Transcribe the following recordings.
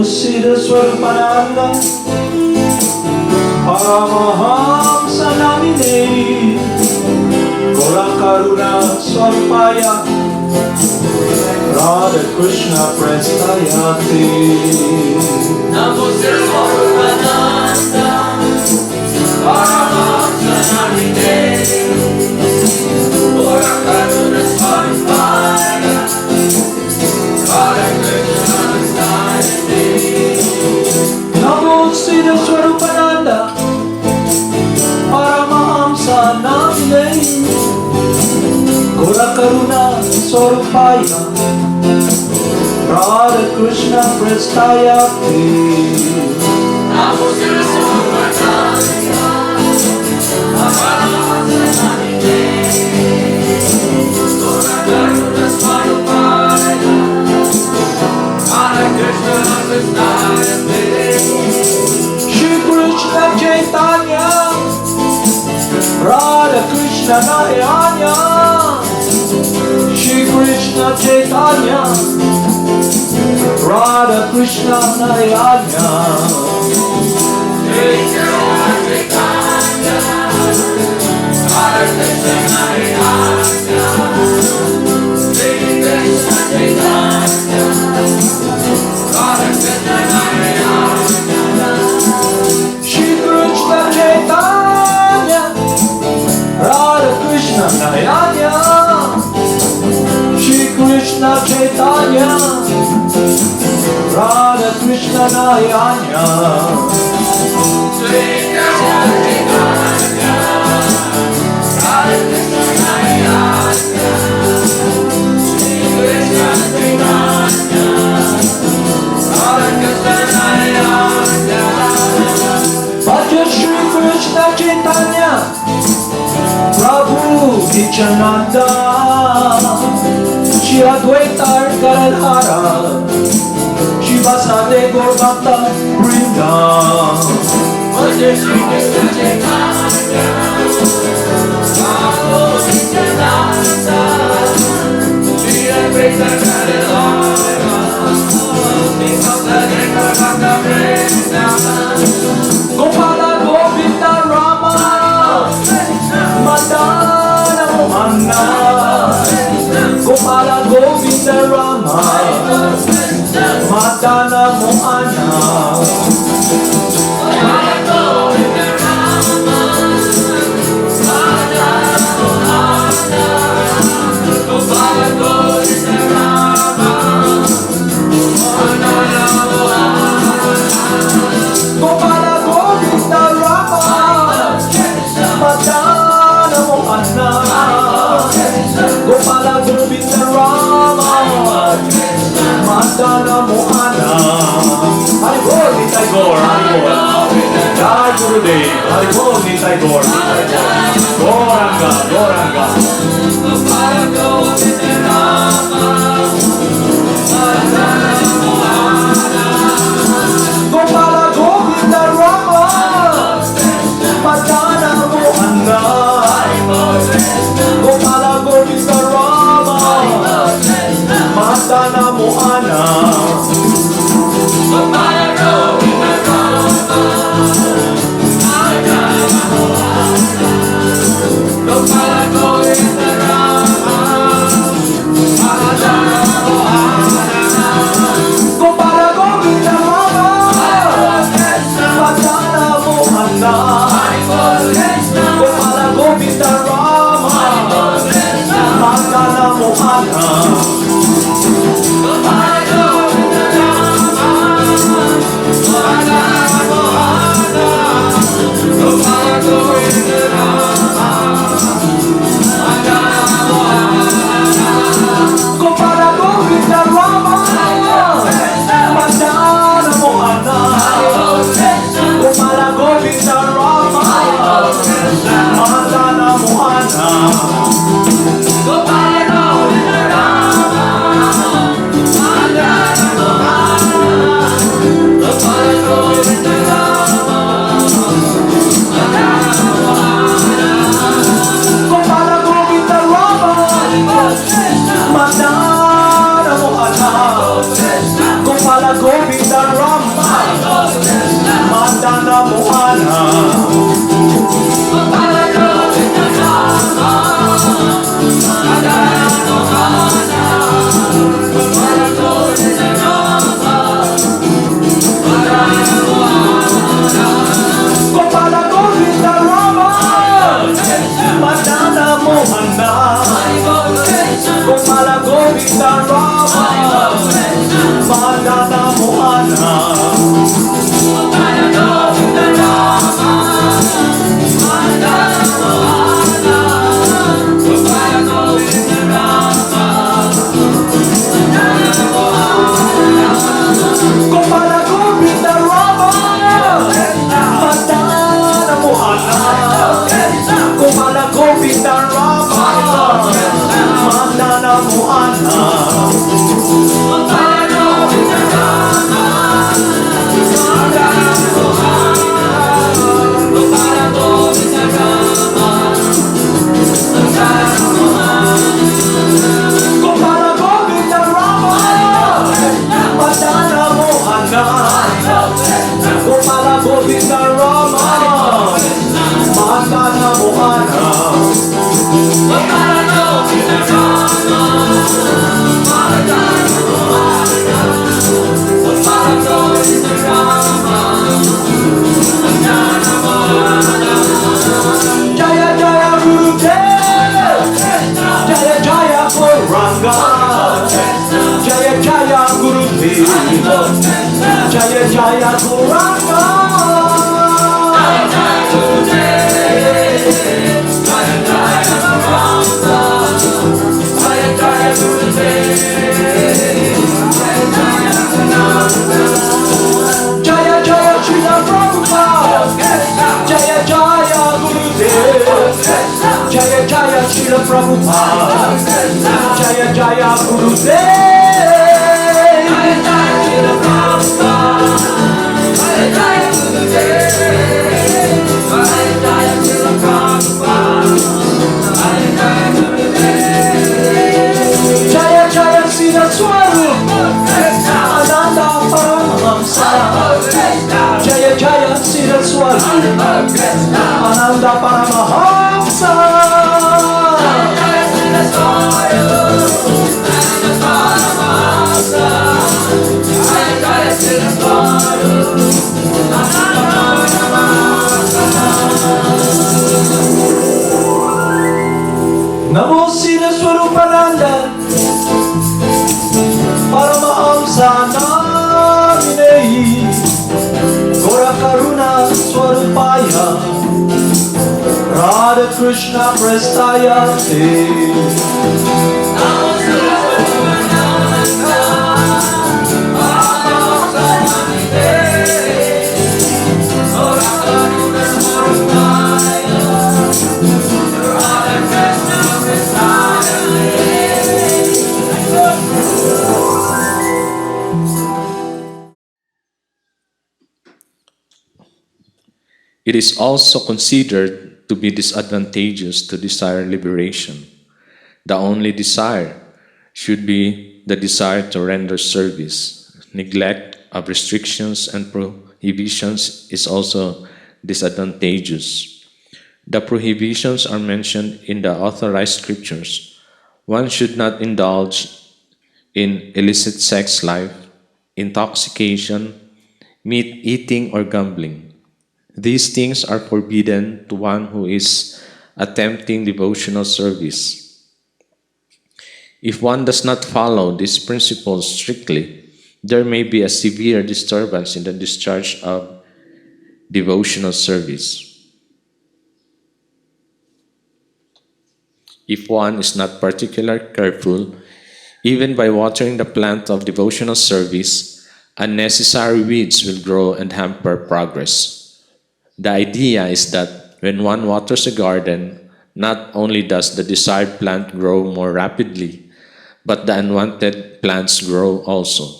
Siddhaswarupananda, Paramahamsa namine, Gaura Karuna Swarupaya, Radha Krishna Prestayati. Namo Siddhaswarupananda, Paramahamsa namine, Gaura Karuna Swarupaya, Radha Krishna Prestayati. Namo Siddhaswarupananda, Paramahamsa namine, Gaura Karuna Swarupaya, Radha Krishna Prestayati. Namo Siddhaswarupananda, Paramahamsa namine, Gaura Karuna Swarupaya, Radha Krishna Prestayati. Shri Krishna Chaitanya, Radha Krishna Narayana, Shri Krishna Chaitanya, Radha Krishna Narayana. Shri Krishna Chaitanya, Radha Krishna Narayana, Shri Krishna Chaitanya, Radha Krishna Narayana. Shri Krishna Chaitanya, Radha Krishna Narayana, Shri Krishna Chaitanya, Radha Krishna Narayana. Shri Krishna Chaitanya, Radha Krishna Narayana, Shri Krishna Chaitanya, Radha Krishna Narayana. Bhaja Shri Krishna Chaitanya, Prabhu Nityananda, Shri Advaita Gadadhara, Shivasade Gaurabhakta Vrinda. Bhaja Shri Krishna Chaitanya, Prabhu Nityananda, Shri Advaita Gadadhara, Shivasade Gaurabhakta Vrinda. Gopala Govinda Rama, Madana Mohana, Gopala Govinda Rama, Madana Mohana. Gopala Govinda Rama, Madana Mohana, Gopala Govinda Rama, Madana Mohana. Hari Bol Nitai Gaur, Hari Bol. Jai Gurudev, Hari Bol Nitai Gaur. Gauranga, Gauranga. Gopala Govinda Rama, Madana Mohana. Gopala Govinda Rama, Madana Mohana, Gopala Govinda Rama, Madana Mohana. Gopala Govinda Rama, Madana Mohana. Gopala Govinda Rama, Mohana. Gopala Govinda Rama, Madana Mohana. Gopala Govinda Rama, Madana Mohana. Jaya Jaya Gurudev, Jaya Jaya Gauranga, Jaya Jaya Gurudev, Jaya Jaya Gauranga. Jaya Jaya Srila Prabhupada, Jaya Jaya Gurudev, Jaya Jaya Srila Prabhupada, Jaya Jaya Gurudev. Jaya Jaya Siddhaswarupananda Paramahamsa. Jaya Jaya Siddhaswarupananda Paramahamsa. Namo Siddhaswarupananda Paramahamsa Naminehi Gora Karuna Swarupaya Radha Krishna Prestaya Te. It is also considered to be disadvantageous to desire liberation. The only desire should be the desire to render service. Neglect of restrictions and prohibitions is also disadvantageous. The prohibitions are mentioned in the authorized scriptures. One should not indulge in illicit sex life, intoxication, meat eating, or gambling. These things are forbidden to one who is attempting devotional service. If one does not follow these principles strictly, there may be a severe disturbance in the discharge of devotional service. If one is not particularly careful, even by watering the plant of devotional service, unnecessary weeds will grow and hamper progress. The idea is that when one waters a garden, not only does the desired plant grow more rapidly, but the unwanted plants grow also.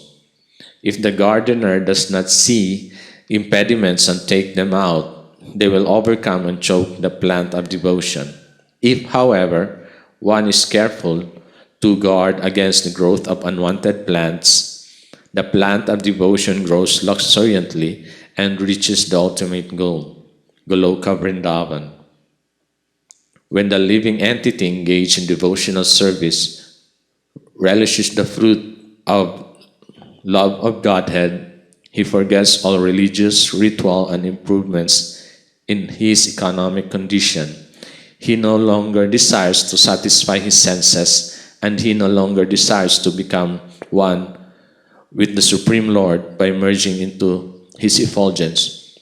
If the gardener does not see impediments and take them out, they will overcome and choke the plant of devotion. If, however, one is careful to guard against the growth of unwanted plants, the plant of devotion grows luxuriantly and reaches the ultimate goal, Goloka Vrindavan. When the living entity engaged in devotional service relishes the fruit of love of Godhead, he forgets all religious ritual and improvements in his economic condition. He no longer desires to satisfy his senses, and he no longer desires to become one with the Supreme Lord by merging into his effulgence.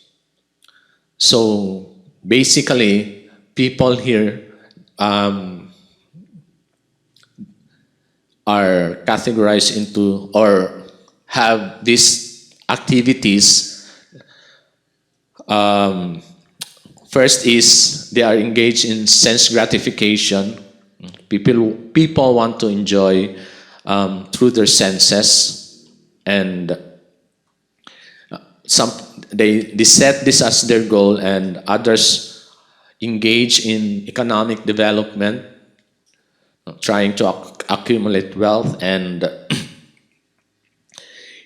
So basically, people here are categorized into or have these activities. First is they are engaged in sense gratification, People want to enjoy through their senses, and some they set this as their goal, and others engage in economic development, trying to accumulate wealth, and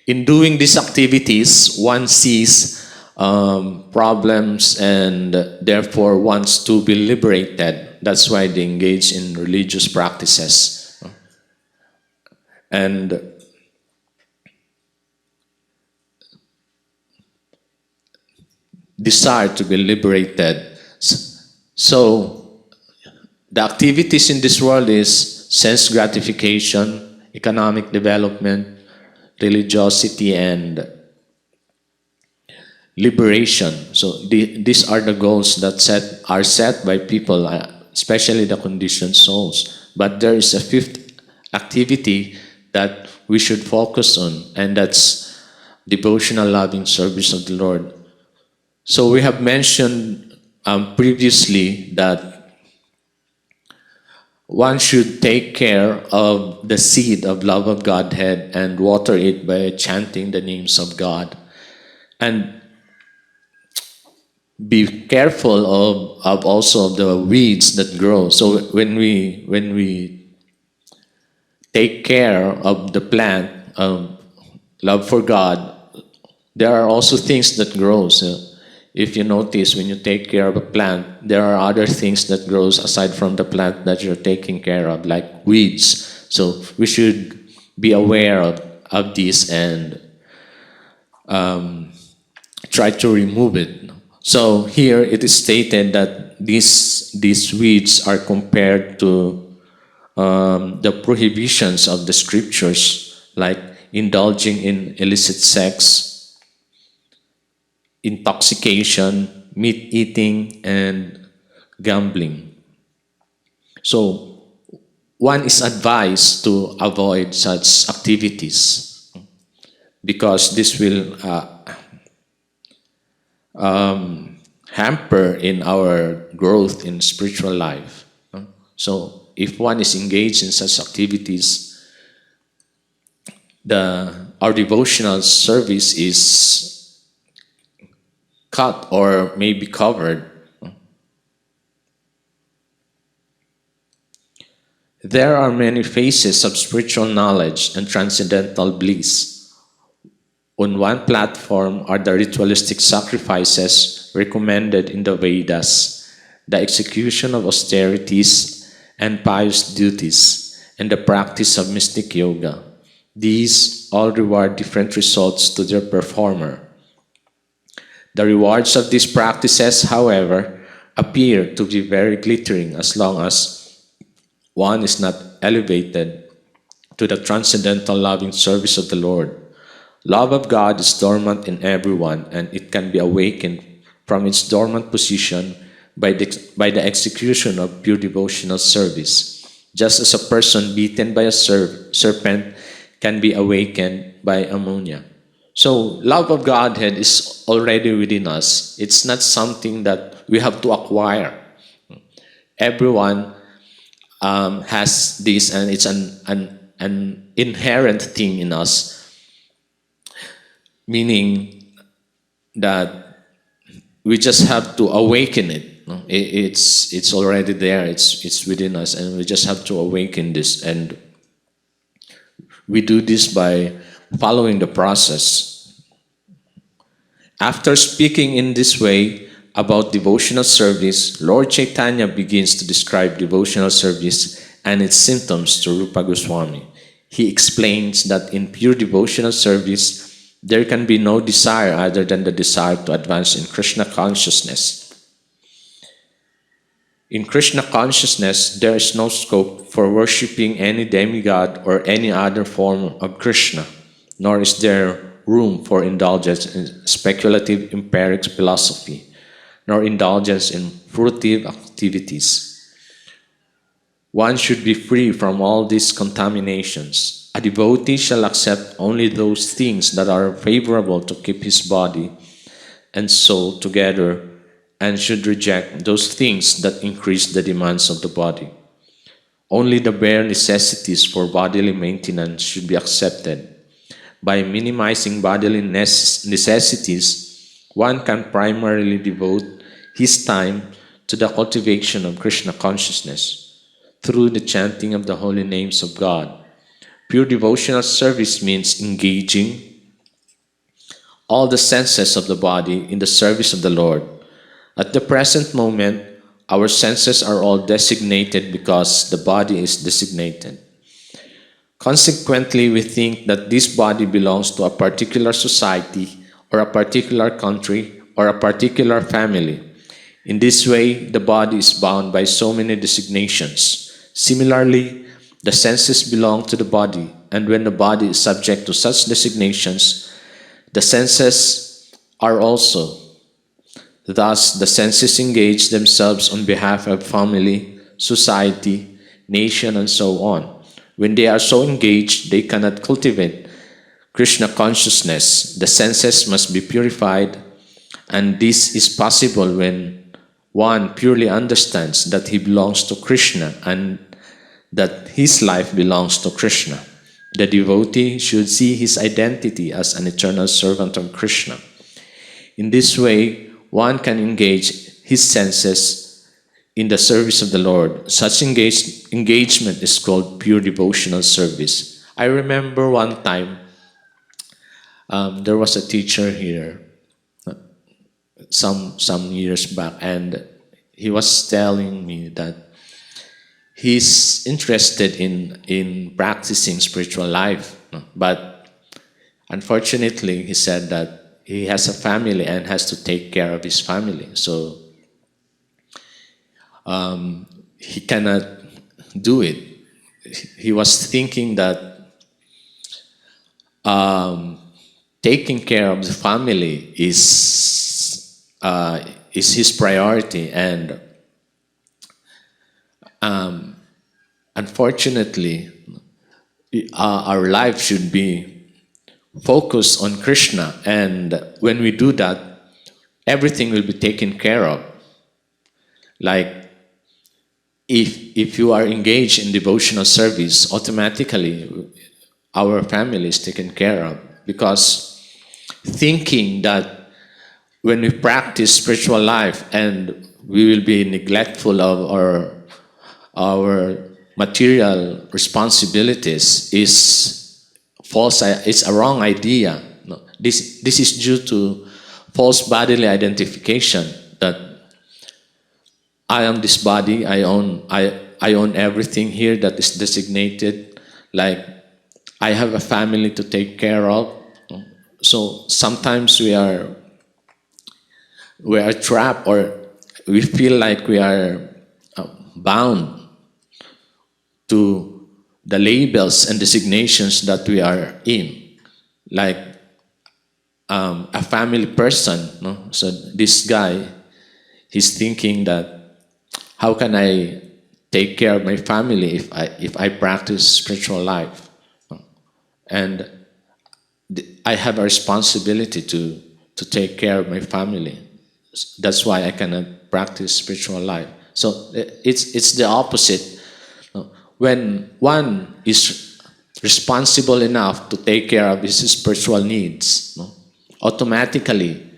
in doing these activities, one sees problems and therefore wants to be liberated. That's why they engage in religious practices. And desire to be liberated. So the activities in this world is sense gratification, economic development, religiosity, and liberation. So these are the goals that are set by people, especially the conditioned souls. But there is a fifth activity that we should focus on, and that's devotional loving service of the Lord. So we have mentioned previously that one should take care of the seed of love of Godhead and water it by chanting the names of God. And be careful of also the weeds that grow. So when we take care of the plant of love for God, there are also things that grows. If you notice, when you take care of a plant, there are other things that grows aside from the plant that you're taking care of, like weeds. So we should be aware of this and try to remove it. So here it is stated that these weeds are compared to the prohibitions of the scriptures, like indulging in illicit sex, intoxication, meat eating, and gambling. So one is advised to avoid such activities because this will hamper in our growth in spiritual life. So if one is engaged in such activities, our devotional service is cut or may be covered. There are many phases of spiritual knowledge and transcendental bliss. On one platform are the ritualistic sacrifices recommended in the Vedas, the execution of austerities and pious duties, and the practice of mystic yoga. These all reward different results to their performer. The rewards of these practices, however, appear to be very glittering as long as one is not elevated to the transcendental loving service of the Lord. Love of God is dormant in everyone, and it can be awakened from its dormant position by the execution of pure devotional service, just as a person beaten by a serpent can be awakened by ammonia. So love of Godhead is already within us. It's not something that we have to acquire. Everyone has this, and it's an inherent thing in us, meaning that we just have to awaken it. It's already there. It's within us, and we just have to awaken this. And we do this by following the process. After speaking in this way about devotional service, Lord Chaitanya begins to describe devotional service and its symptoms to Rupa Goswami. He explains that in pure devotional service, there can be no desire other than the desire to advance in Krishna consciousness. In Krishna consciousness, there is no scope for worshipping any demigod or any other form of Krishna, nor is there room for indulgence in speculative empiric philosophy, nor indulgence in fruitive activities. One should be free from all these contaminations. A devotee shall accept only those things that are favorable to keep his body and soul together, and should reject those things that increase the demands of the body. Only the bare necessities for bodily maintenance should be accepted. By minimizing bodily necessities, one can primarily devote his time to the cultivation of Krishna consciousness through the chanting of the holy names of God. Pure devotional service means engaging all the senses of the body in the service of the Lord. At the present moment, our senses are all designated because the body is designated. Consequently, we think that this body belongs to a particular society or a particular country or a particular family. In this way, the body is bound by so many designations. Similarly, the senses belong to the body, and when the body is subject to such designations, the senses are also. Thus, the senses engage themselves on behalf of family, society, nation, and so on. When they are so engaged, they cannot cultivate Krishna consciousness. The senses must be purified, and this is possible when one purely understands that he belongs to Krishna and that his life belongs to Krishna. The devotee should see his identity as an eternal servant of Krishna. In this way, one can engage his senses in the service of the Lord. Such engagement is called pure devotional service. I remember one time there was a teacher here some years back, and he was telling me that he's interested in practicing spiritual life, but unfortunately he said that he has a family and has to take care of his family, so he cannot do it. He was thinking that taking care of the family is his priority, and unfortunately, our life should be focused on Krishna, and when we do that, everything will be taken care of. Like if you are engaged in devotional service, automatically our family is taken care of, because thinking that when we practice spiritual life and we will be neglectful of our material responsibilities is false. It's a wrong idea. No, this is due to false bodily identification, that I am this body, I own everything here that is designated, like I have a family to take care of. So sometimes we are trapped, or we feel like we are bound to the labels and designations that we are in, like a family person. No? So this guy, he's thinking that, how can I take care of my family if I practice spiritual life? And I have a responsibility to take care of my family. That's why I cannot practice spiritual life. So it's the opposite. When one is responsible enough to take care of his spiritual needs, automatically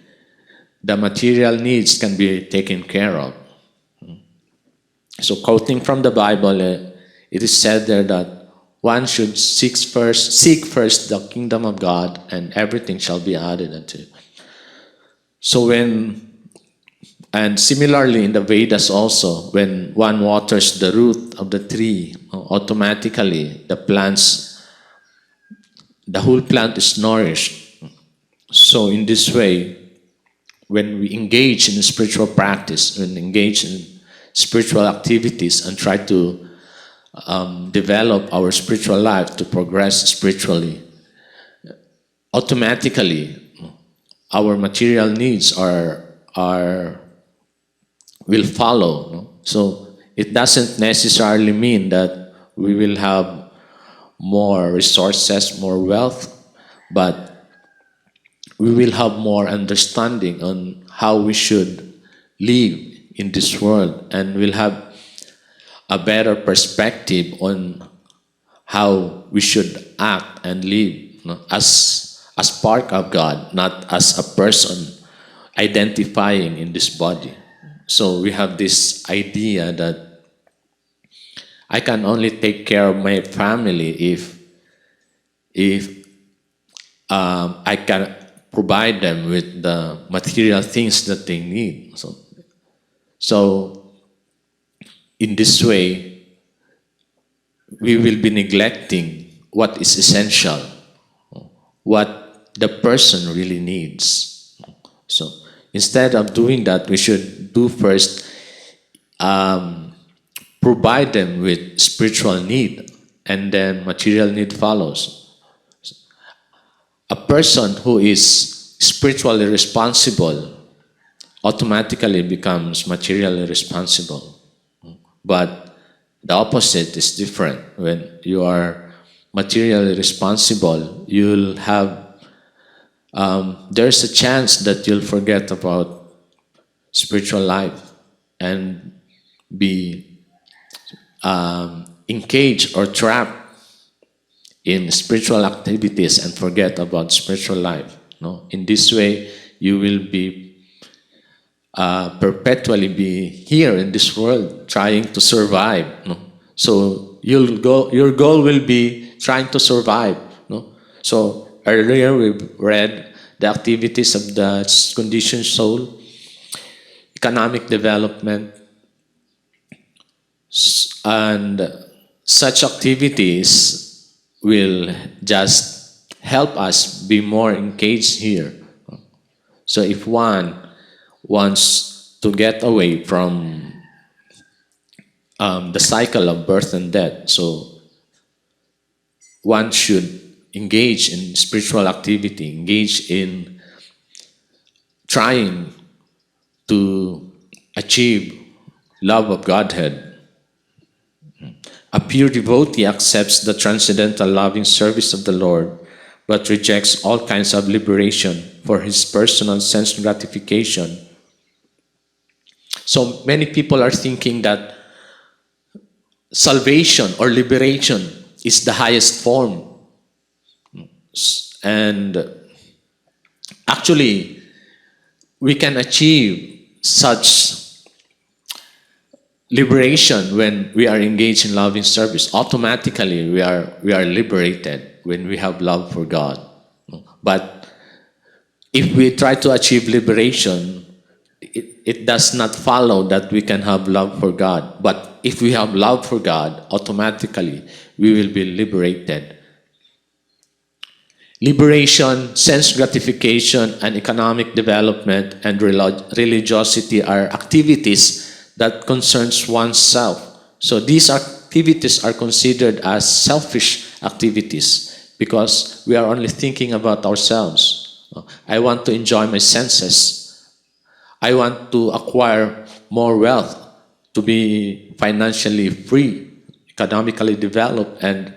the material needs can be taken care of. So quoting from the Bible, it is said there that one should seek first the kingdom of God, and everything shall be added unto it. So and similarly in the Vedas also, when one waters the root of the tree, automatically the whole plant is nourished. So in this way, when we engage in spiritual practice, when we engage in spiritual activities and try to develop our spiritual life to progress spiritually, automatically our material needs will follow. So it doesn't necessarily mean that we will have more resources, more wealth, but we will have more understanding on how we should live in this world, and we'll have a better perspective on how we should act and live, as part of God, not as a person identifying in this body. So we have this idea that I can only take care of my family if I can provide them with the material things that they need. So in this way, we will be neglecting what is essential, what the person really needs. So instead of doing that, we should do first provide them with spiritual need, and then material need follows. A person who is spiritually responsible automatically becomes materially responsible. But the opposite is different. When you are materially responsible, you'll have, there's a chance that you'll forget about spiritual life and be engaged or trapped in spiritual activities and forget about spiritual life. No? In this way, you will be perpetually be here in this world trying to survive. No? So your goal will be trying to survive. No? So earlier we read the activities of the conditioned soul, economic development, and such activities will just help us be more engaged here. So if one wants to get away from the cycle of birth and death, so one should engage in spiritual activity, engage in trying to achieve love of Godhead. A pure devotee accepts the transcendental loving service of the Lord, but rejects all kinds of liberation for his personal sense gratification. So many people are thinking that salvation or liberation is the highest form. And actually, we can achieve such liberation when we are engaged in loving service. Automatically, we are liberated when we have love for God. But if we try to achieve liberation, it does not follow that we can have love for God. But if we have love for God, automatically we will be liberated. Liberation, sense gratification, and economic development and religiosity are activities that concerns oneself. So these activities are considered as selfish activities because we are only thinking about ourselves. I want to enjoy my senses. I want to acquire more wealth, to be financially free, economically developed, and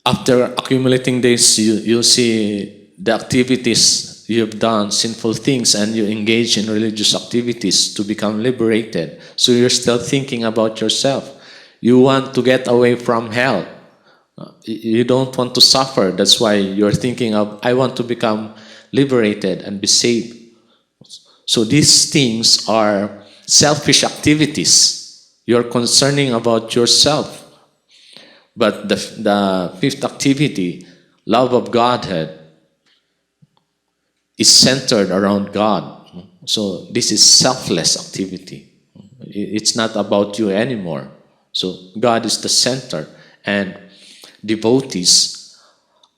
after accumulating this, you'll see the activities you've done, sinful things, and you engage in religious activities to become liberated. So you're still thinking about yourself. You want to get away from hell. You don't want to suffer. That's why you're thinking of, I want to become liberated and be saved. So these things are selfish activities. You're concerning about yourself. But the fifth activity, love of Godhead, is centered around God. So this is selfless activity. It's not about you anymore. So God is the center, and devotees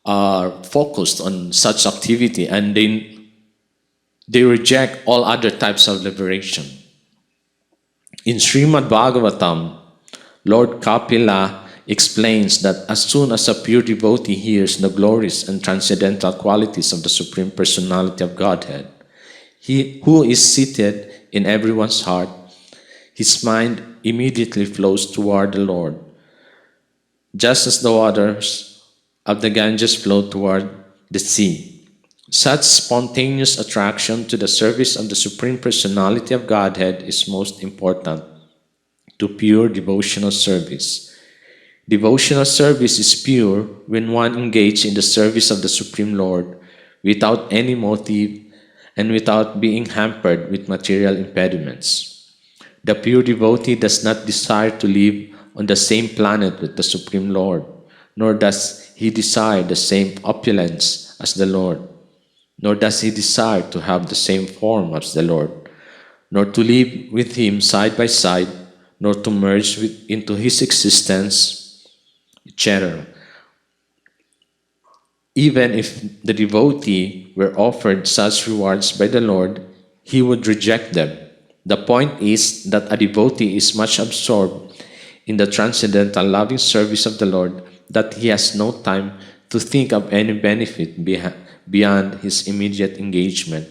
are focused on such activity, and they reject all other types of liberation. In Srimad Bhagavatam, Lord Kapila explains that as soon as a pure devotee hears the glorious and transcendental qualities of the Supreme Personality of Godhead, he who is seated in everyone's heart, his mind immediately flows toward the Lord, just as the waters of the Ganges flow toward the sea. Such spontaneous attraction to the service of the Supreme Personality of Godhead is most important. to pure devotional service. Devotional service is pure when one engages in the service of the Supreme Lord without any motive and without being hampered with material impediments. The pure devotee does not desire to live on the same planet with the Supreme Lord, nor does he desire the same opulence as the Lord, nor does he desire to have the same form as the Lord, nor to live with him side by side, nor to merge into his existence, etc. Even if the devotee were offered such rewards by the Lord, he would reject them. The point is that a devotee is much absorbed in the transcendental loving service of the Lord that he has no time to think of any benefit beyond his immediate engagement.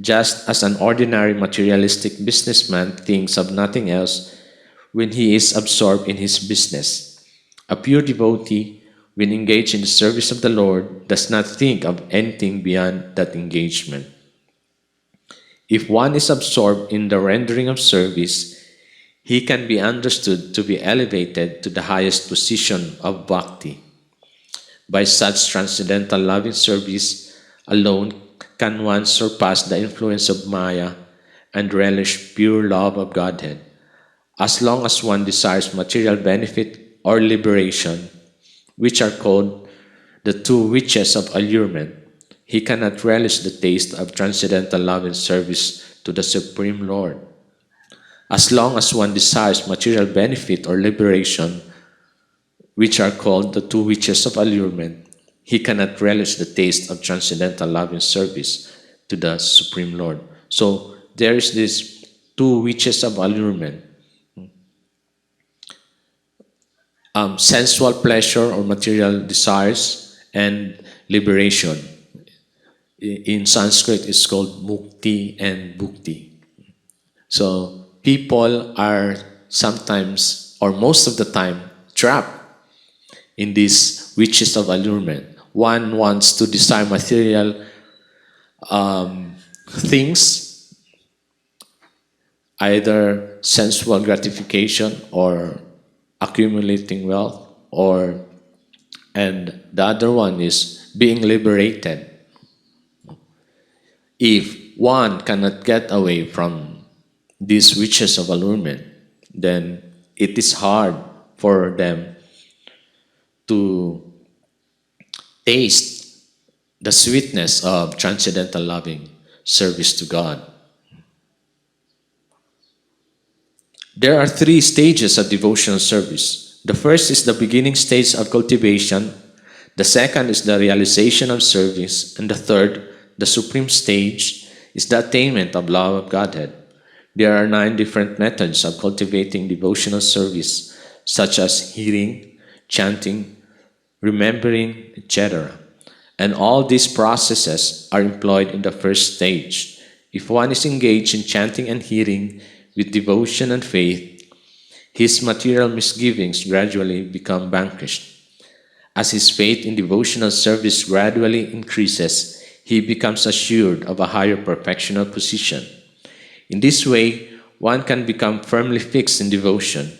Just as an ordinary materialistic businessman thinks of nothing else when he is absorbed in his business, a pure devotee, when engaged in the service of the Lord, does not think of anything beyond that engagement. If one is absorbed in the rendering of service, he can be understood to be elevated to the highest position of bhakti. By such transcendental loving service alone can one surpass the influence of Maya and relish pure love of Godhead. As long as one desires material benefit or liberation, which are called the two witches of allurement, he cannot relish the taste of transcendental love and service to the Supreme Lord. As long as one desires material benefit or liberation, which are called the two witches of allurement, he cannot relish the taste of transcendental love and service to the Supreme Lord. So there is these two witches of allurement. Sensual pleasure or material desires and liberation. In Sanskrit, it's called mukti and bhukti. So people are sometimes, or most of the time, trapped in these witches of allurement. One wants to desire material things, either sensual gratification or accumulating wealth, and the other one is being liberated. If one cannot get away from these witches of allurement, then it is hard for them to taste the sweetness of transcendental loving service to God. There are three stages of devotional service. The first is the beginning stage of cultivation. The second is the realization of service. And the third, the supreme stage, is the attainment of love of Godhead. There are 9 different methods of cultivating devotional service, such as hearing, chanting, remembering, etc. And all these processes are employed in the first stage. If one is engaged in chanting and hearing with devotion and faith, his material misgivings gradually become vanquished. As his faith in devotional service gradually increases, he becomes assured of a higher perfectional position. In this way, one can become firmly fixed in devotion,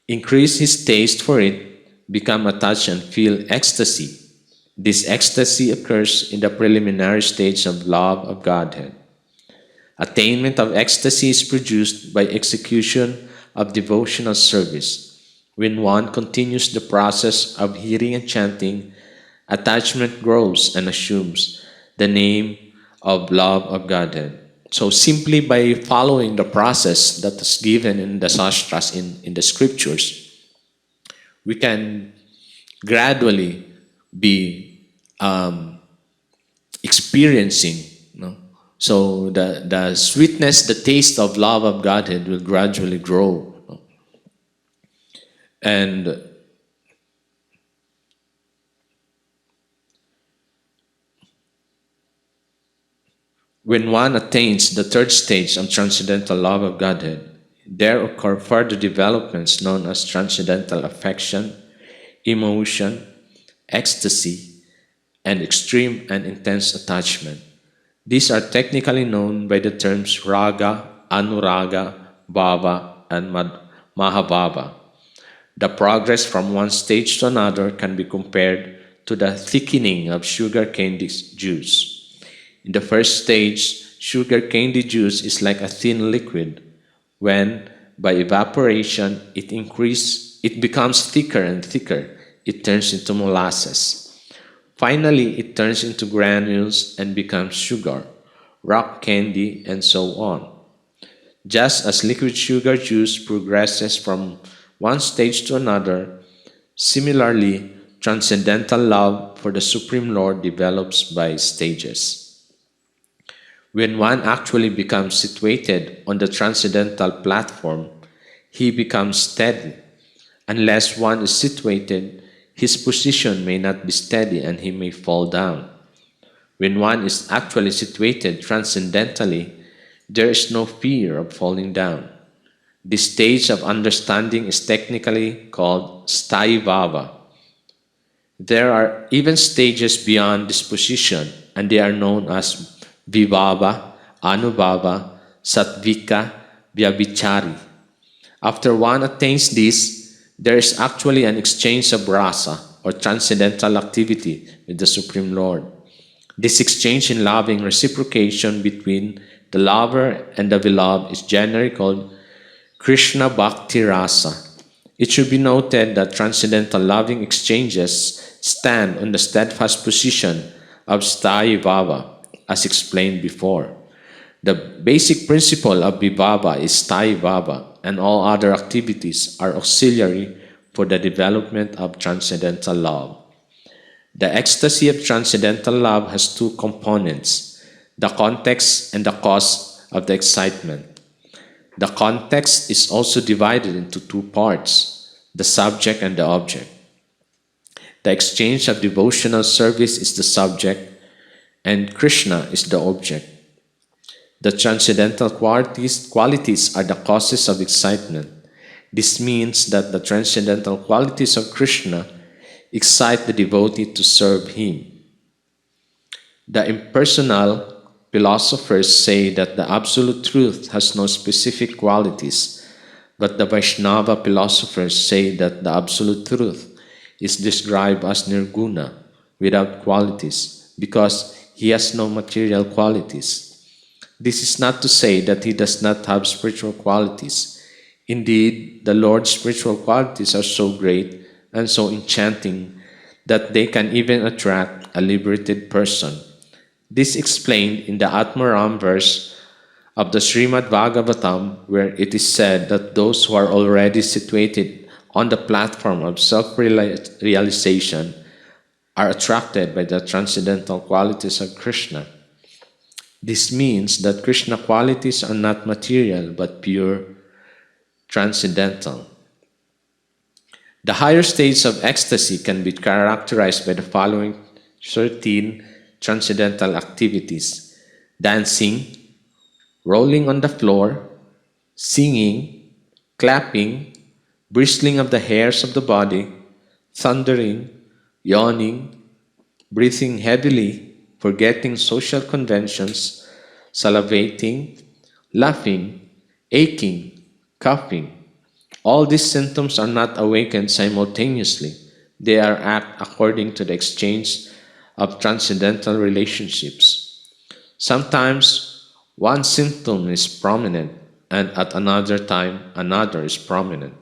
increase his taste for it, become attached and feel ecstasy. This ecstasy occurs in the preliminary stage of love of Godhead. Attainment of ecstasy is produced by execution of devotional service. When one continues the process of hearing and chanting, attachment grows and assumes the name of love of Godhead. So simply by following the process that is given in the sastras, in the scriptures, we can gradually be experiencing. So the sweetness, the taste of love of Godhead will gradually grow. And when one attains the third stage of transcendental love of Godhead, there occur further developments known as transcendental affection, emotion, ecstasy, and extreme and intense attachment. These are technically known by the terms raga, anuraga, bhava, and Mahabhava. The progress from one stage to another can be compared to the thickening of sugar candy juice. In the first stage, sugar candy juice is like a thin liquid. When, by evaporation, it becomes thicker and thicker. It turns into molasses. Finally, it turns into granules and becomes sugar, rock candy, and so on. Just as liquid sugar juice progresses from one stage to another, similarly, transcendental love for the Supreme Lord develops by stages. When one actually becomes situated on the transcendental platform, he becomes steady. Unless one is situated, his position may not be steady and he may fall down. When one is actually situated transcendentally, there is no fear of falling down. This stage of understanding is technically called Sthayi Bhava. There are even stages beyond this position, and they are known as Vibhava, Anubhava, Sattvika, Vyabhichari. After one attains this, there is actually an exchange of rasa, or transcendental activity, with the Supreme Lord. This exchange in loving reciprocation between the lover and the beloved is generally called Krishna Bhakti Rasa. It should be noted that transcendental loving exchanges stand on the steadfast position of Sthayi Bhava, as explained before. The basic principle of Vibhava is Sthayi Bhava, and all other activities are auxiliary for the development of transcendental love. The ecstasy of transcendental love has two components: the context and the cause of the excitement. The context is also divided into two parts: the subject and the object. The exchange of devotional service is the subject, and Krishna is the object. The transcendental qualities are the causes of excitement. This means that the transcendental qualities of Krishna excite the devotee to serve him. The impersonal philosophers say that the absolute truth has no specific qualities, but the Vaishnava philosophers say that the absolute truth is described as nirguna, without qualities, because he has no material qualities. This is not to say that he does not have spiritual qualities. Indeed, the Lord's spiritual qualities are so great and so enchanting that they can even attract a liberated person. This explained in the Atmaram verse of the Srimad Bhagavatam, where it is said that those who are already situated on the platform of self-realization are attracted by the transcendental qualities of Krishna. This means that Krishna qualities are not material but pure transcendental. The higher states of ecstasy can be characterized by the following 13 transcendental activities: dancing, rolling on the floor, singing, clapping, bristling of the hairs of the body, thundering, yawning, breathing heavily, forgetting social conventions, salivating, laughing, aching, coughing. All these symptoms are not awakened simultaneously. They are act according to the exchange of transcendental relationships. Sometimes one symptom is prominent, and at another time another is prominent.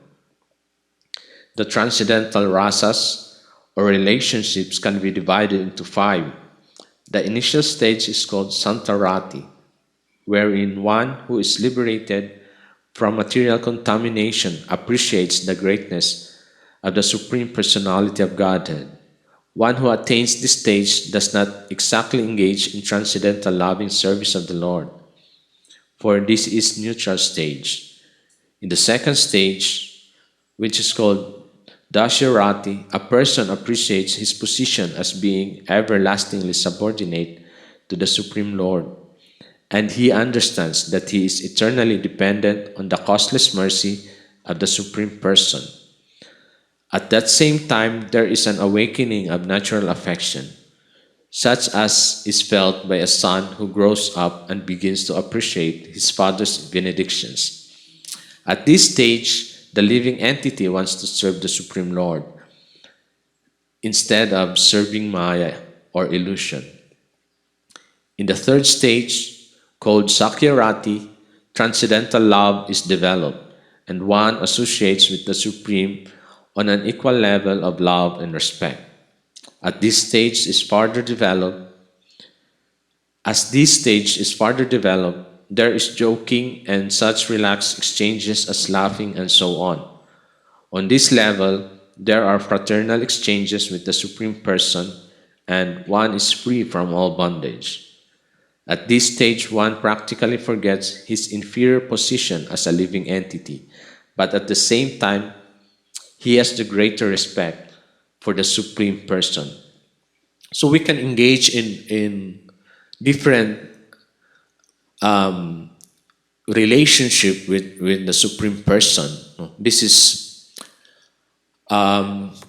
The transcendental rasas, or relationships, can be divided into 5. The initial stage is called Santarati, wherein one who is liberated from material contamination appreciates the greatness of the Supreme Personality of Godhead. One who attains this stage does not exactly engage in transcendental loving service of the Lord, for this is neutral stage. In the second stage, which is called Dasharati, a person appreciates his position as being everlastingly subordinate to the Supreme Lord, and he understands that he is eternally dependent on the causeless mercy of the Supreme Person. At that same time, there is an awakening of natural affection, such as is felt by a son who grows up and begins to appreciate his father's benedictions. At this stage, the living entity wants to serve the Supreme Lord instead of serving Maya or illusion. In the third stage, called Sakyarati, transcendental love is developed, and one associates with the Supreme on an equal level of love and respect. As this stage is further developed, there is joking and such relaxed exchanges as laughing and so on. On this level, there are fraternal exchanges with the Supreme Person, and one is free from all bondage. At this stage, one practically forgets his inferior position as a living entity, but at the same time, he has the greater respect for the Supreme Person. So we can engage in different relationship with the Supreme Person. This is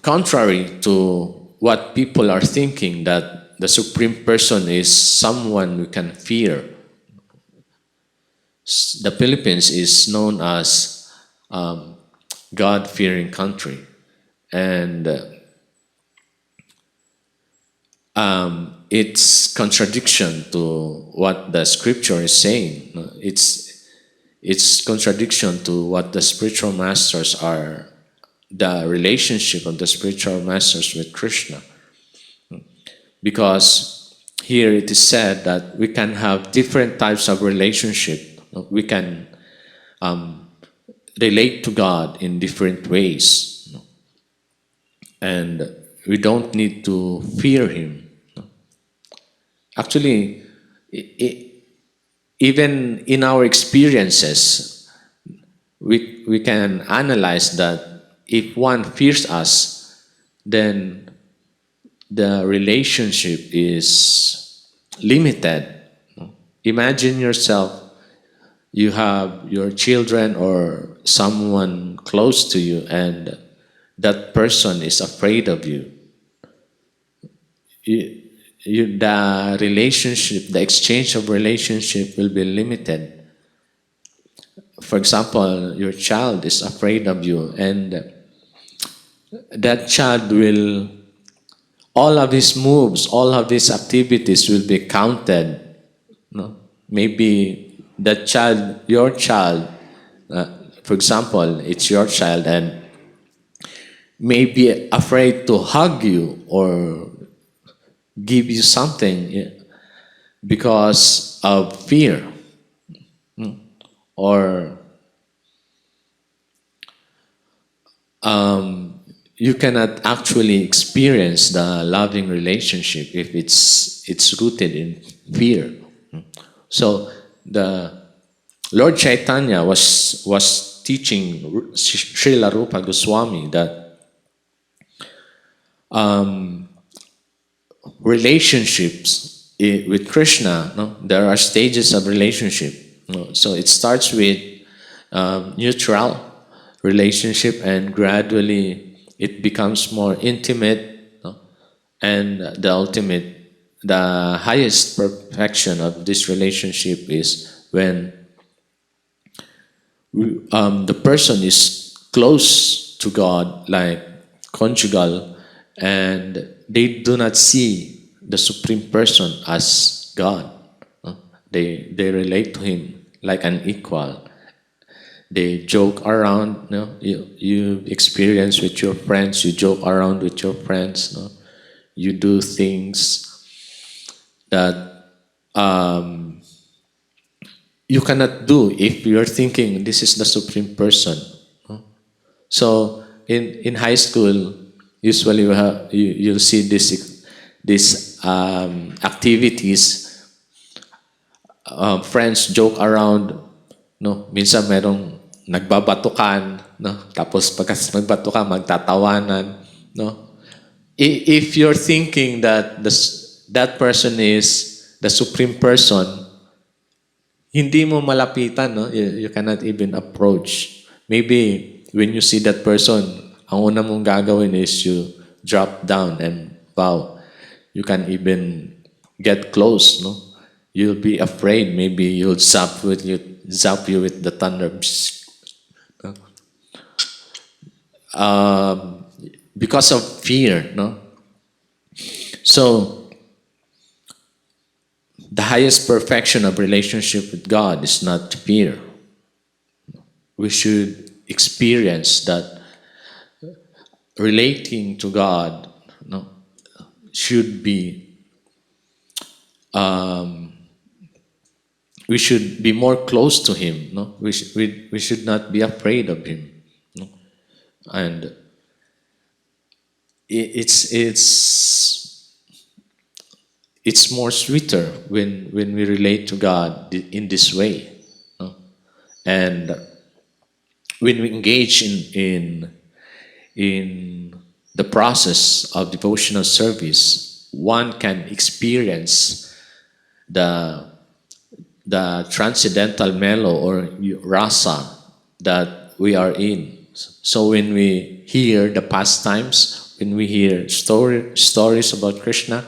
contrary to what people are thinking, that the Supreme Person is someone we can fear. The Philippines is known as God-fearing country, and it's contradiction to what the scripture is saying. It's contradiction to what the spiritual masters are, the relationship of the spiritual masters with Krishna. Because here it is said that we can have different types of relationship. We can relate to God in different ways. And we don't need to fear Him. Actually, even in our experiences, we can analyze that if one fears us, then the relationship is limited. Imagine yourself, you have your children or someone close to you, and that person is afraid of you. The relationship, the exchange of relationship will be limited. For example, your child is afraid of you, and that child will, all of his moves, all of his activities will be counted. Maybe that child, your child, for example, it's your child, and may be afraid to hug you or give you something because of fear, or you cannot actually experience the loving relationship if it's rooted in fear. So the Lord Chaitanya was teaching Srila Rupa Goswami that relationships with Krishna, there are stages of relationship. So it starts with neutral relationship, and gradually it becomes more intimate, and the highest perfection of this relationship is when the person is close to God, like conjugal, and they do not see the Supreme Person as God. They relate to Him like an equal. They joke around. You experience with your friends. You joke around with your friends. You do things that you cannot do if you're thinking this is the Supreme Person. So in high school, usually you'll see these activities. Friends joke around. Minsan merong nagbabatukan. Tapos pagka magbatukan, magtatawanan. If you're thinking that that person is the Supreme Person, hindi mo malapitan, You cannot even approach. Maybe when you see that person, ang una mong gagawin is you drop down and bow. You can't even get close, You'll be afraid. Maybe you'll zap you with the thunder. because of fear, no? So the highest perfection of relationship with God is not fear. We should experience that relating to God, no, should be, we should be more close to Him. No, we should not be afraid of Him. No? And it's more sweeter when we relate to God in this way. No? And when we engage in the process of devotional service, one can experience the transcendental mellow or rasa that we are in. So when we hear the pastimes, when we hear stories about Krishna,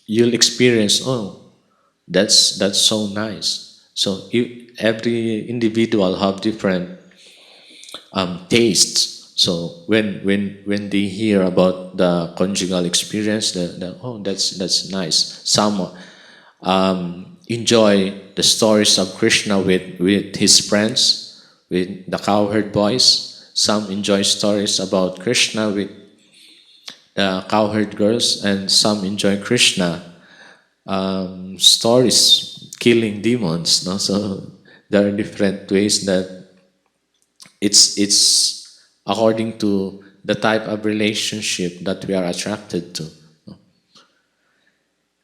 you'll experience, oh, that's so nice. So every individual have different tastes. So when they hear about the conjugal experience, oh, that's nice. Some enjoy the stories of Krishna with his friends, with the cowherd boys. Some enjoy stories about Krishna with the cowherd girls, and some enjoy Krishna stories killing demons. No? So there are different ways that it's according to the type of relationship that we are attracted to.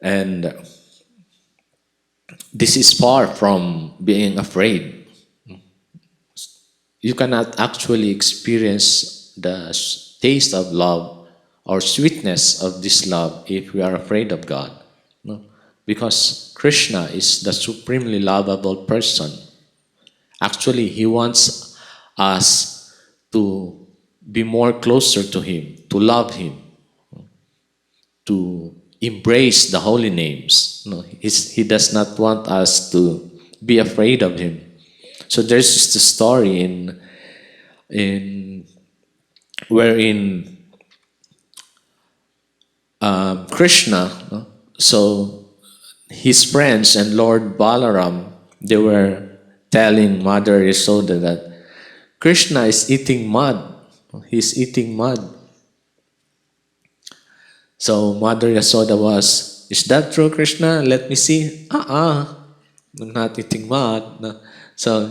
And this is far from being afraid. You cannot actually experience the taste of love or sweetness of this love if we are afraid of God. No? Because Krishna is the supremely lovable person. Actually, He wants us to be more closer to Him, to love Him, to embrace the holy names. No, He does not want us to be afraid of Him. So there's just a story in wherein Krishna, no? So his friends and Lord Balaram, they were telling Mother Yasoda that Krishna is eating mud. He's eating mud. So Mother Yasoda was, is that true, Krishna? Let me see. I'm not eating mud. No. So,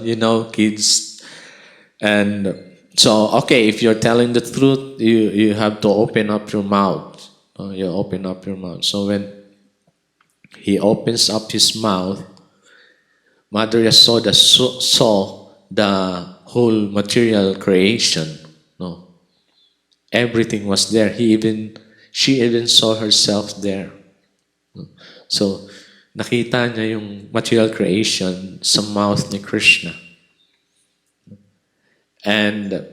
kids. And so, okay, if you're telling the truth, you have to open up your mouth. You open up your mouth. So when he opens up his mouth, Mother Yasoda saw the whole material creation. No, everything was there. She even saw herself there. So nakita niya yung material creation sa mouth ni Krishna. And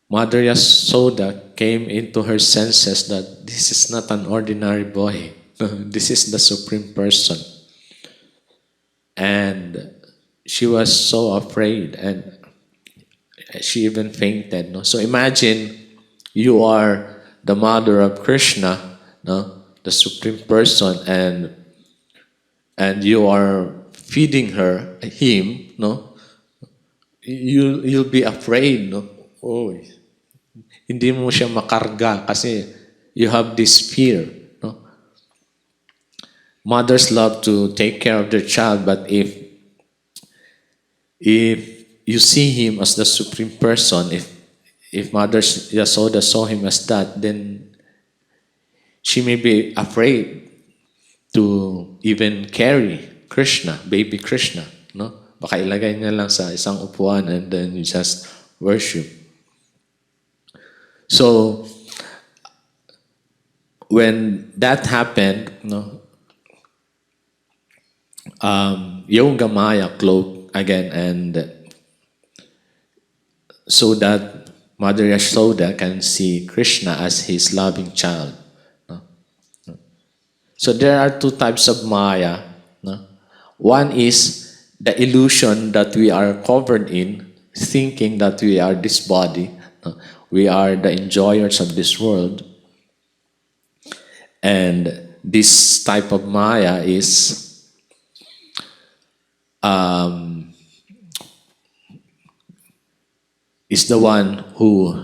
Mother Yasoda came into her senses that this is not an ordinary boy. This is the Supreme Person. And she was so afraid and she even fainted. No? So imagine you are the mother of Krishna, no? The Supreme Person, and you are feeding him, no? You'll be afraid, no? Oh, hindi mo siya makarga kasi you have this fear, no? Mothers love to take care of their child, but if you see him as the Supreme Person, if Mother Yasoda saw him as that, then she may be afraid to even carry Krishna, baby Krishna, no? Baka ilagay niya lang sa isang upuan and then you just worship. So when that happened, no, Yoga Maya cloaked again, and so that Mother Yasoda can see Krishna as his loving child. No? So there are two types of Maya. No? One is the illusion that we are covered in, thinking that we are this body, we are the enjoyers of this world. And this type of Maya is the one who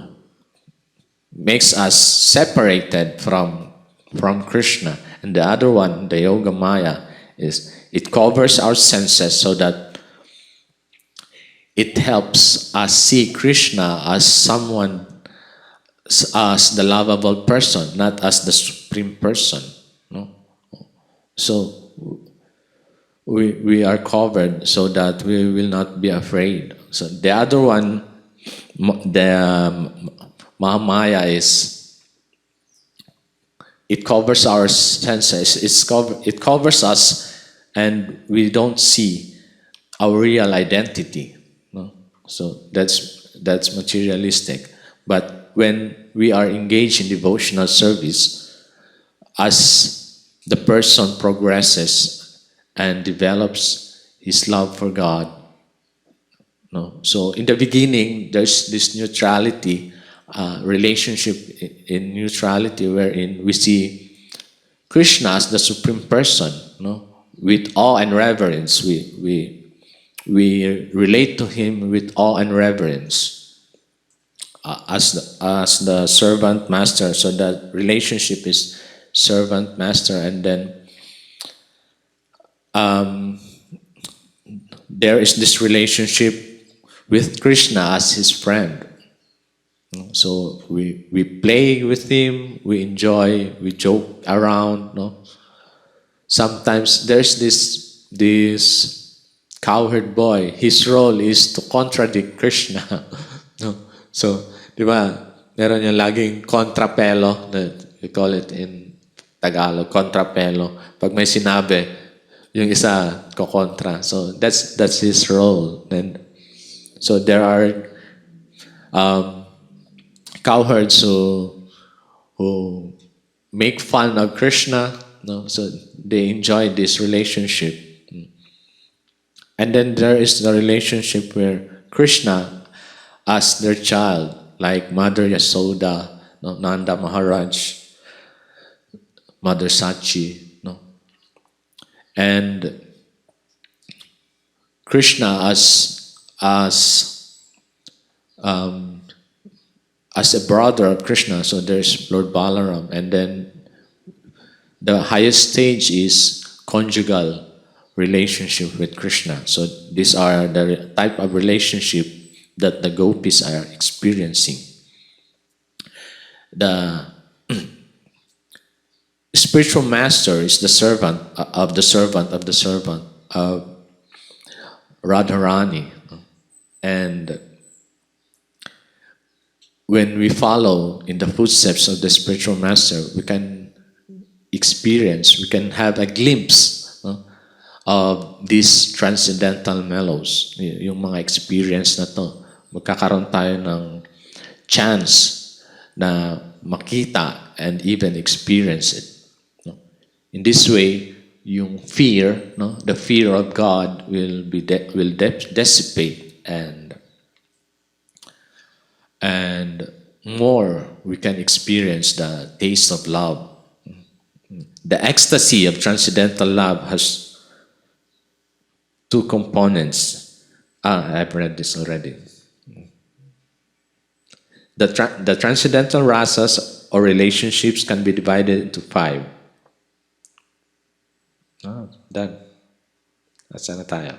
makes us separated from Krishna. And the other one, the Yoga Maya, is it covers our senses so that it helps us see Krishna as someone, as the lovable person, not as the supreme person. No? So we are covered so that we will not be afraid. So the other one, the Mahamaya, is it covers our senses. It covers us, and we don't see our real identity. No? So that's materialistic. But when we are engaged in devotional service, as the person progresses and develops his love for God, no? So in the beginning, there's this neutrality, relationship in neutrality, wherein we see Krishna as the supreme person. No? With awe and reverence, we relate to him with awe and reverence, as the servant master. So that relationship is servant master, and then there is this relationship with Krishna as his friend. So we play with him, we enjoy, we joke around. No? Sometimes there's this cowherd boy. His role is to contradict Krishna. No? So, di ba, meron yung laging kontrapelo, we call it in Tagalog, kontrapelo. Pag may sinabi, yung isa kokontra. So that's his role. And so there are cowherds who make fun of Krishna. No? So they enjoy this relationship. And then there is the relationship where Krishna as their child, like Mother Yasoda, no? Nanda Maharaj, Mother Sachi, no? And Krishna as a brother of Krishna. So there's Lord Balaram, and then the highest stage is conjugal relationship with Krishna. So these are the type of relationship that the gopis are experiencing. The spiritual master is the servant of the servant of the servant of Radharani. And when we follow in the footsteps of the spiritual master, we can experience, we can have a glimpse, no, of these transcendental mellows. Yung mga experience na to, magkakaroon tayo ng chance na makita and even experience it. No? In this way, yung fear, no, the fear of God will dissipate, and more we can experience the taste of love. The ecstasy of transcendental love has two components. I've read this already. The transcendental rasas or relationships can be divided into 5. Done. That's na tayo.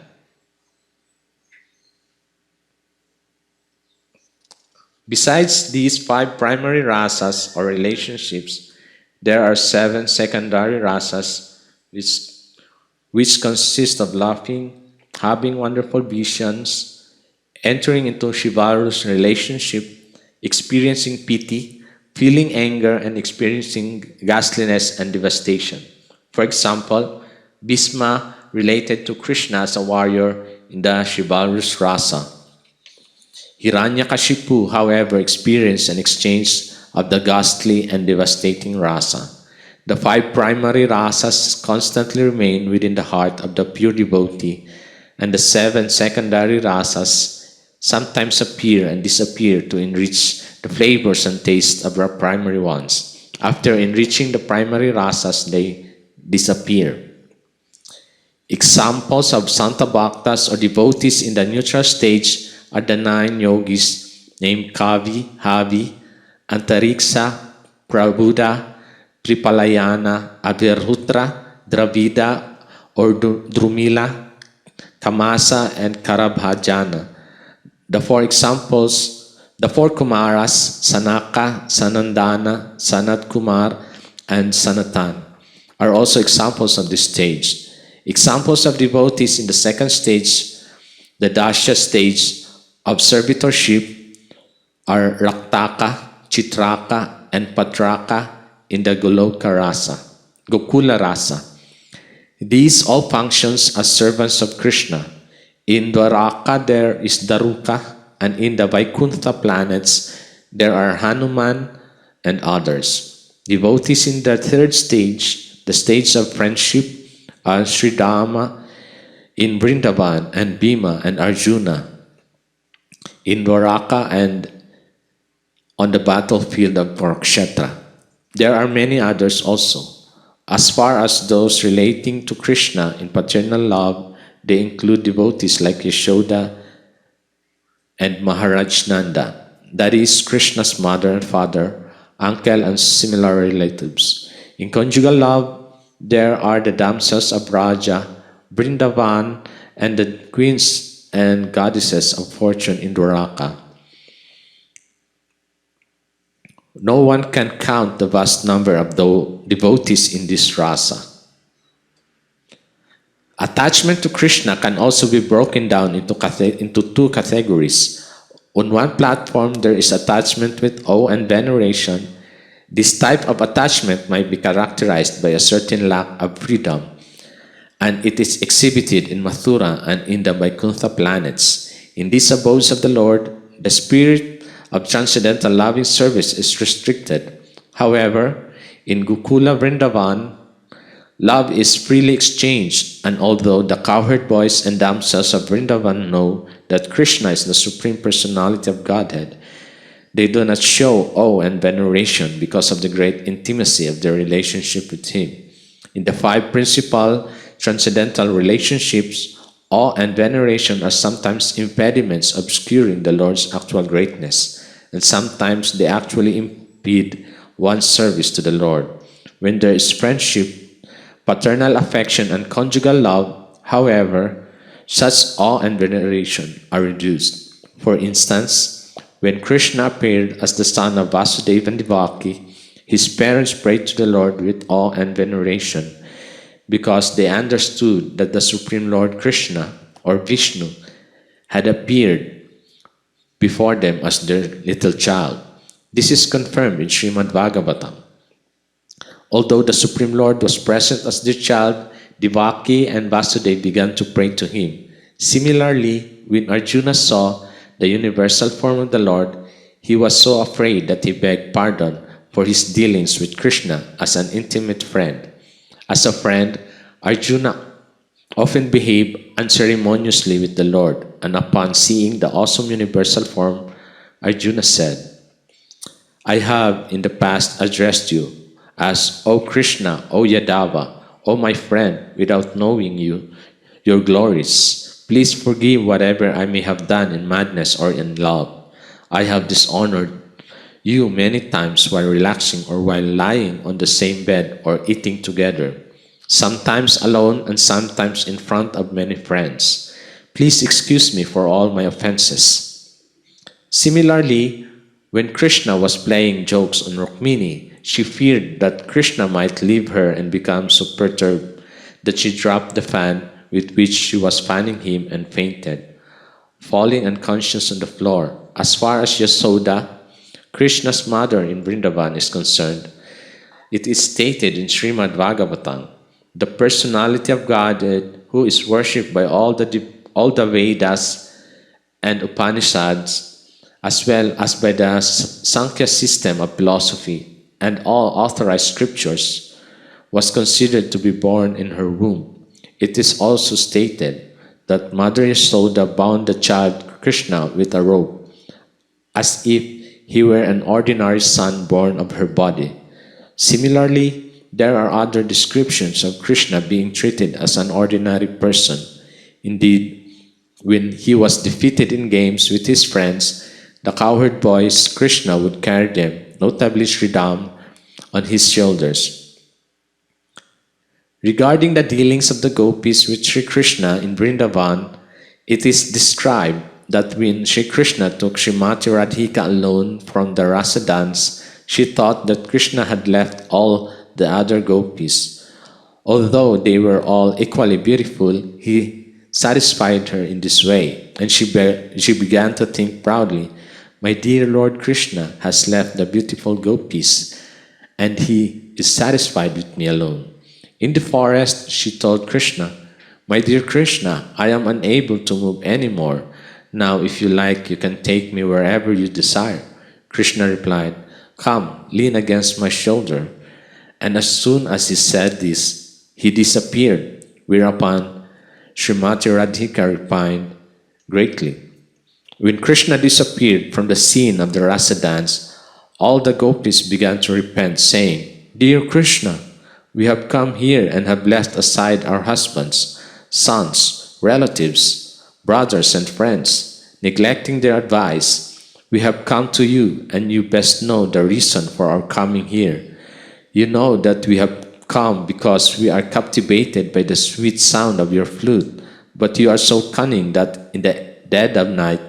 Besides these 5 primary rasas or relationships, there are 7 secondary rasas which consist of laughing, having wonderful visions, entering into chivalrous relationship, experiencing pity, feeling anger, and experiencing ghastliness and devastation. For example, Bhisma related to Krishna as a warrior in the chivalrous rasa. Hiranyakashipu, however, experienced an exchange of the ghastly and devastating rasa. The 5 primary rasas constantly remain within the heart of the pure devotee, and the 7 secondary rasas sometimes appear and disappear to enrich the flavors and taste of our primary ones. After enriching the primary rasas, they disappear. Examples of Santa Bhaktas or devotees in the neutral stage are the 9 yogis named Kavi, Havi, Antariksa, Prabuddha, Tripalayana, Avirhutra, Dravida, or Drumila, Kamasa, and Karabhajana. The 4 examples, the 4 Kumaras, Sanaka, Sanandana, Sanat Kumar, and Sanatan, are also examples of this stage. Examples of devotees in the 2nd stage, the Dasya stage of servitorship, are Raktaka, Chitraka, and Patraka in the Gokula Rasa. These all functions as servants of Krishna. In Dwaraka there is Daruka, and in the Vaikuntha planets there are Hanuman and others. Devotees in the 3rd stage, the stage of friendship, are Sridhama in Vrindavan and Bhima and Arjuna in Dwaraka and on the battlefield of Kurukshetra. There are many others also. As far as those relating to Krishna in paternal love, they include devotees like Yashoda and Maharaj Nanda, that is, Krishna's mother and father, uncle, and similar relatives. In conjugal love, there are the damsels of Raja, Vrindavan, and the queens and goddesses of fortune in Dwaraka. No one can count the vast number of devotees in this rasa. Attachment to Krishna can also be broken down into 2 categories. On one platform, there is attachment with awe and veneration. This type of attachment might be characterized by a certain lack of freedom, and it is exhibited in Mathura and in the Vaikuntha planets. In these abodes of the Lord, the spirit of transcendental loving service is restricted. However, in Gokula Vrindavan, love is freely exchanged, and although the cowherd boys and damsels of Vrindavan know that Krishna is the Supreme Personality of Godhead, they do not show awe and veneration because of the great intimacy of their relationship with Him. In the 5 principal transcendental relationships, awe and veneration are sometimes impediments obscuring the Lord's actual greatness, and sometimes they actually impede one's service to the Lord. When there is friendship, paternal affection, and conjugal love, however, such awe and veneration are reduced. For instance, when Krishna appeared as the son of Vasudeva and Devaki, his parents prayed to the Lord with awe and veneration because they understood that the Supreme Lord Krishna, or Vishnu, had appeared before them as their little child. This is confirmed in Srimad Bhagavatam. Although the Supreme Lord was present as their child, Devaki and Vasudeva began to pray to Him. Similarly, when Arjuna saw the universal form of the Lord, he was so afraid that he begged pardon for his dealings with Krishna as an intimate friend. As a friend, Arjuna often behaved unceremoniously with the Lord, and upon seeing the awesome universal form, Arjuna said, "I have in the past addressed you as, O Krishna, O Yadava, O my friend, without knowing you, your glories. Please forgive whatever I may have done in madness or in love. I have dishonored you many times while relaxing or while lying on the same bed or eating together, sometimes alone and sometimes in front of many friends. Please excuse me for all my offenses." Similarly, when Krishna was playing jokes on Rukmini, she feared that Krishna might leave her and become so perturbed that she dropped the fan with which she was fanning him and fainted, falling unconscious on the floor. As far as Yasoda, Krishna's mother in Vrindavan, is concerned, it is stated in Srimad Bhagavatam, the personality of Godhead who is worshipped by all the Vedas and Upanishads, as well as by the Sankhya system of philosophy and all authorized scriptures, was considered to be born in her womb. It is also stated that Mother Yasoda bound the child Krishna with a rope, as if he were an ordinary son born of her body. Similarly, there are other descriptions of Krishna being treated as an ordinary person. Indeed, when he was defeated in games with his friends, the cowherd boys Krishna would carry them, notably Sridham, on his shoulders. Regarding the dealings of the gopis with Sri Krishna in Vrindavan, it is described that when Sri Krishna took Srimati Radhika alone from the rasa dance, she thought that Krishna had left all the other gopis. Although they were all equally beautiful, he satisfied her in this way, and she began to think proudly, "My dear Lord Krishna has left the beautiful gopis, and he is satisfied with me alone." In the forest, she told Krishna, "My dear Krishna, I am unable to move anymore. Now, if you like, you can take me wherever you desire." Krishna replied, "Come, lean against my shoulder." And as soon as he said this, he disappeared, whereupon Srimati Radhika repined greatly. When Krishna disappeared from the scene of the rasa dance, all the gopis began to repent, saying, "Dear Krishna, we have come here and have left aside our husbands, sons, relatives, brothers, and friends, neglecting their advice. We have come to you, and you best know the reason for our coming here. You know that we have come because we are captivated by the sweet sound of your flute, but you are so cunning that in the dead of night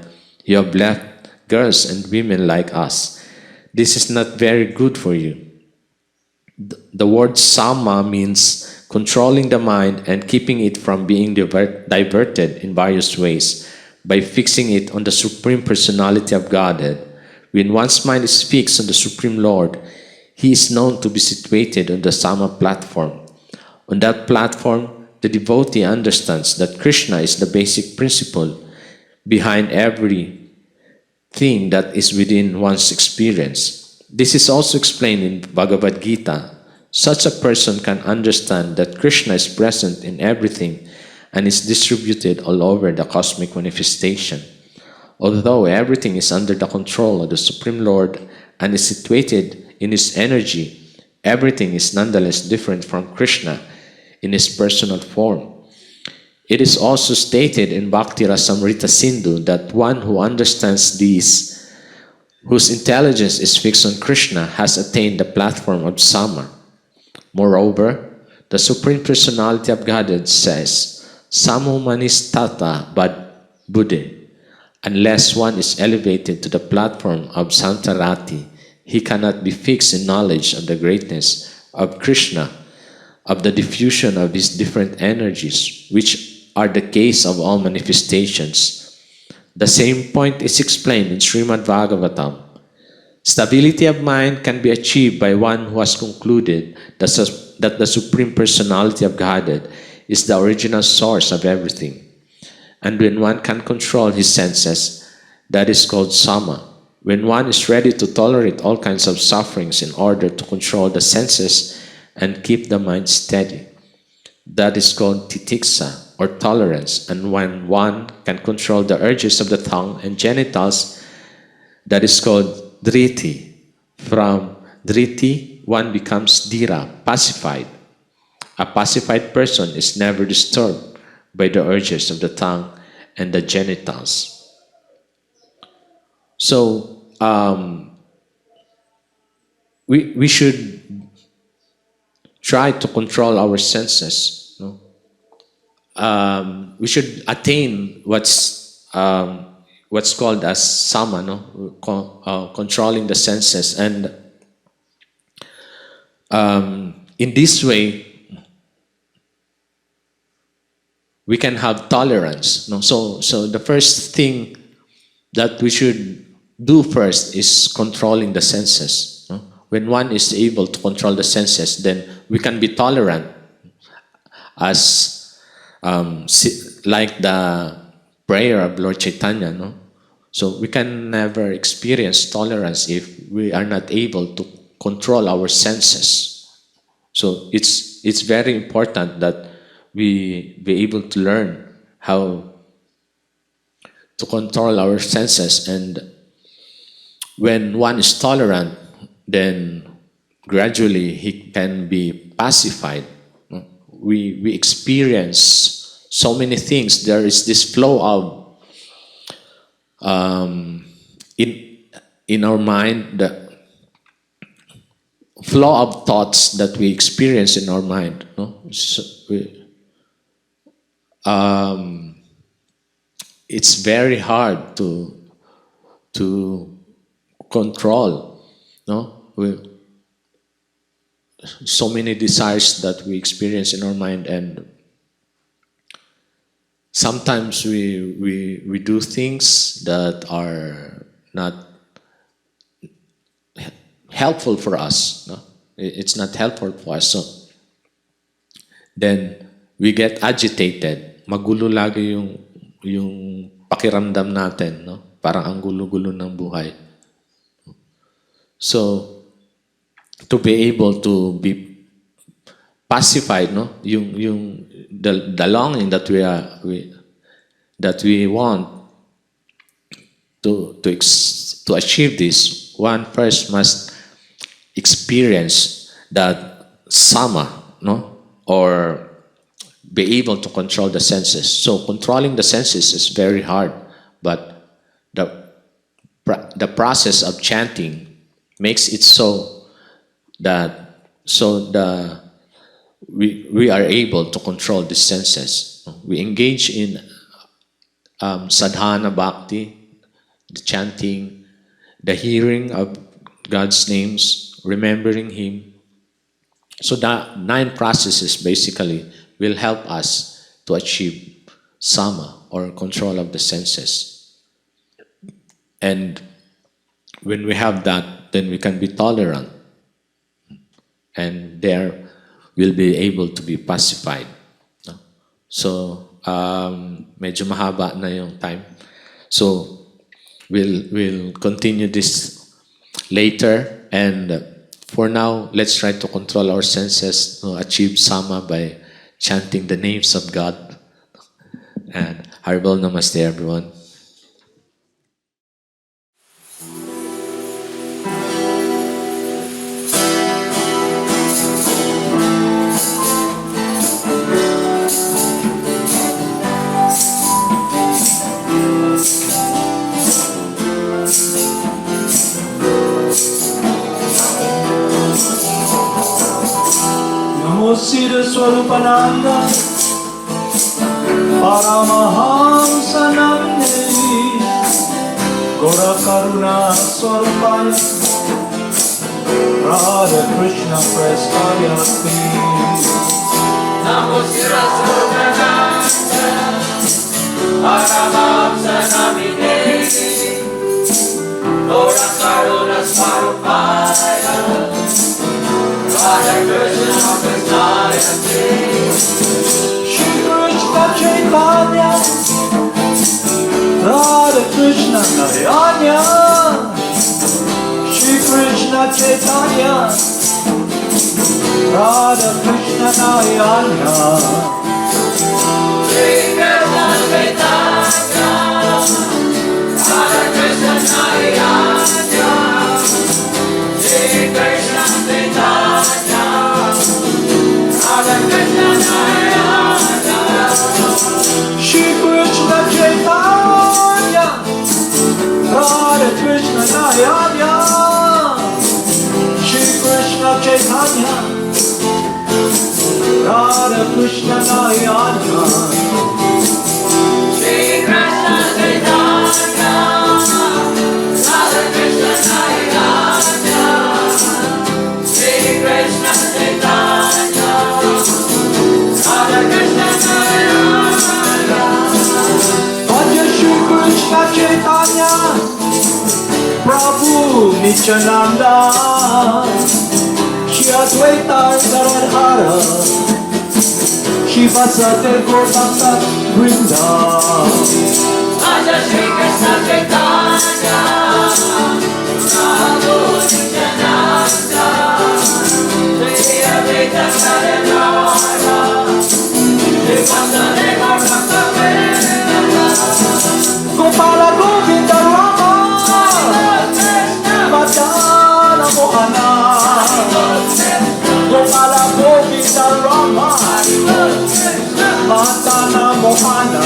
you have left girls and women like us. This is not very good for you." The word sama means controlling the mind and keeping it from being diverted in various ways by fixing it on the Supreme Personality of Godhead. When one's mind is fixed on the Supreme Lord, he is known to be situated on the sama platform. On that platform, the devotee understands that Krishna is the basic principle behind everything that is within one's experience. This is also explained in Bhagavad Gita. Such a person can understand that Krishna is present in everything and is distributed all over the cosmic manifestation. Although everything is under the control of the Supreme Lord and is situated in His energy, everything is nonetheless different from Krishna in His personal form. It is also stated in Bhakti Rasamrita Sindhu that one who understands these, whose intelligence is fixed on Krishna, has attained the platform of Sama. Moreover, the Supreme Personality of Godhead says, "Samo manis tata bad buddhe." Unless one is elevated to the platform of Santarati, he cannot be fixed in knowledge of the greatness of Krishna, of the diffusion of his different energies, which are the case of all manifestations. The same point is explained in Srimad Bhagavatam. Stability of mind can be achieved by one who has concluded that the Supreme Personality of Godhead is the original source of everything. And when one can control his senses, that is called sama. When one is ready to tolerate all kinds of sufferings in order to control the senses and keep the mind steady, that is called titiksa, or tolerance. And when one can control the urges of the tongue and genitals, that is called driti. From driti, one becomes dhira, pacified. A pacified person is never disturbed by the urges of the tongue and the genitals. So, we should try to control our senses. No? We should attain what's called as sama, no? Controlling the senses, and in this way we can have tolerance. No? So the first thing that we should do first is controlling the senses. No? When one is able to control the senses, then we can be tolerant, as like the prayer of Lord Chaitanya. No? So we can never experience tolerance if we are not able to control our senses. So it's very important that we be able to learn how to control our senses. And when one is tolerant, then gradually he can be pacified. We experience so many things. There is this flow of in our mind, the flow of thoughts that we experience in our mind. No? So it's very hard to control. No, so many desires that we experience in our mind, and sometimes we do things that are not helpful for us. No? It's not helpful for us. So then we get agitated. Magulo lagi yung pakiramdam natin, no? Parang ang gulo-gulo ng buhay. So to be able to be pacified, no? The longing that we want to achieve this, one first must experience that sama, no? Or be able to control the senses. So controlling the senses is very hard, but the process of chanting makes it so that we are able to control the senses. We engage in sadhana bhakti, the chanting, the hearing of God's names, remembering Him. So the 9 processes basically will help us to achieve sama, or control of the senses. And when we have that, then we can be tolerant, and there we'll be able to be pacified. So medyo mahaba na yung time. So we'll continue this later, and for now, let's try to control our senses to achieve sama by chanting the names of God. And Haribol Namaste, everyone. Siddhaswarupananda, Paramahamsa Namini, Gora Karuna Swarupaya, Radha Krishna Prestaya Namo Siddhaswarupananda, Paramahamsa Namine, Gora Karuna Swarupaya, Radha Krishna Prestaya Shri Krishna Chaitanya, Radha Krishna Narayanya, Shri Krishna Chaitanya, Radha Krishna Narayanya, Shri Krishna Chaitanya, Radha Krishna Narayanya, Shri Krishna Chaitanya, Radha Krishna Narayana, Shri Krishna Chaitanya, Radha Krishna Narayana, Shri Krishna Chaitanya, Radha Krishna Narayana, Shri Krishna Chaitanya, Radha Krishna Narayana, Shri Krishna Chaitanya, Radha Krishna Narayana, Bhaja Shri Krishna Chaitanya, Prabhu Nityananda, Shri Advaita Gadadhara, Shri Vasudeva Gopala Vrinda. Bhaja Shri Krishna Chaitanya, Prabhu Nityananda, Shri Advaita Gadadhara, Shri Vasudeva Gopala Vrinda. Gopala Mohana.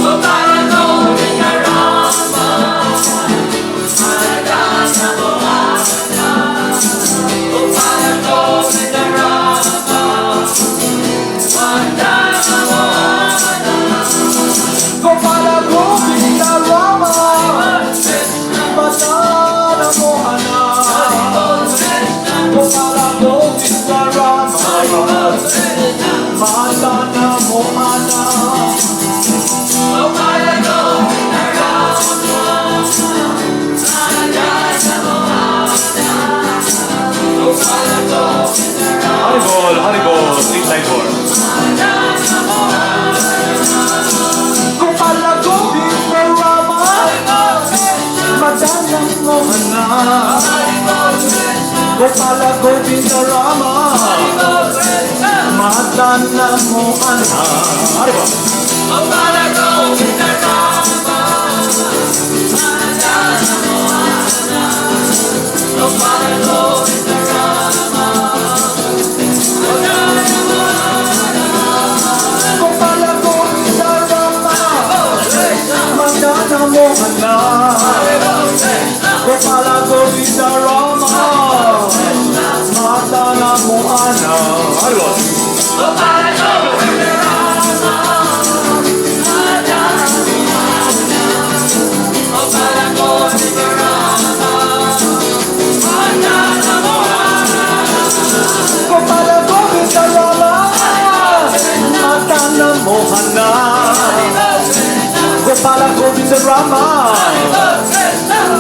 Gopala Govinda Rama, Madana Mohana. Gopala Govinda Rama, Madana Mohana. Gopala Govinda Rama, Madana Mohana. Gopala Govinda Rama, Madana Mohana. Gopala Govinda Rama, Madana Mohana. Gopala Govinda Rama, Haribol, sing like more. Madana Mohana. Gopala Govinda Rama, Madana Mohana. Gopala Govinda Rama, Madana Mohana. Haribol. Gopala Govinda Rama, Madana Mohana. Gopala Govinda Rama, Madana Mohana. Gopala Govinda Rama, Madana Mohana. Gopala Govinda Rama, Madana Mohana. Haribol. Gopala Govinda Rama, Madana Mohana. Gopala Govinda Rama, Madana Mohana. Gopala Govinda Rama, Madana Mohana. Gopala Govinda Rama,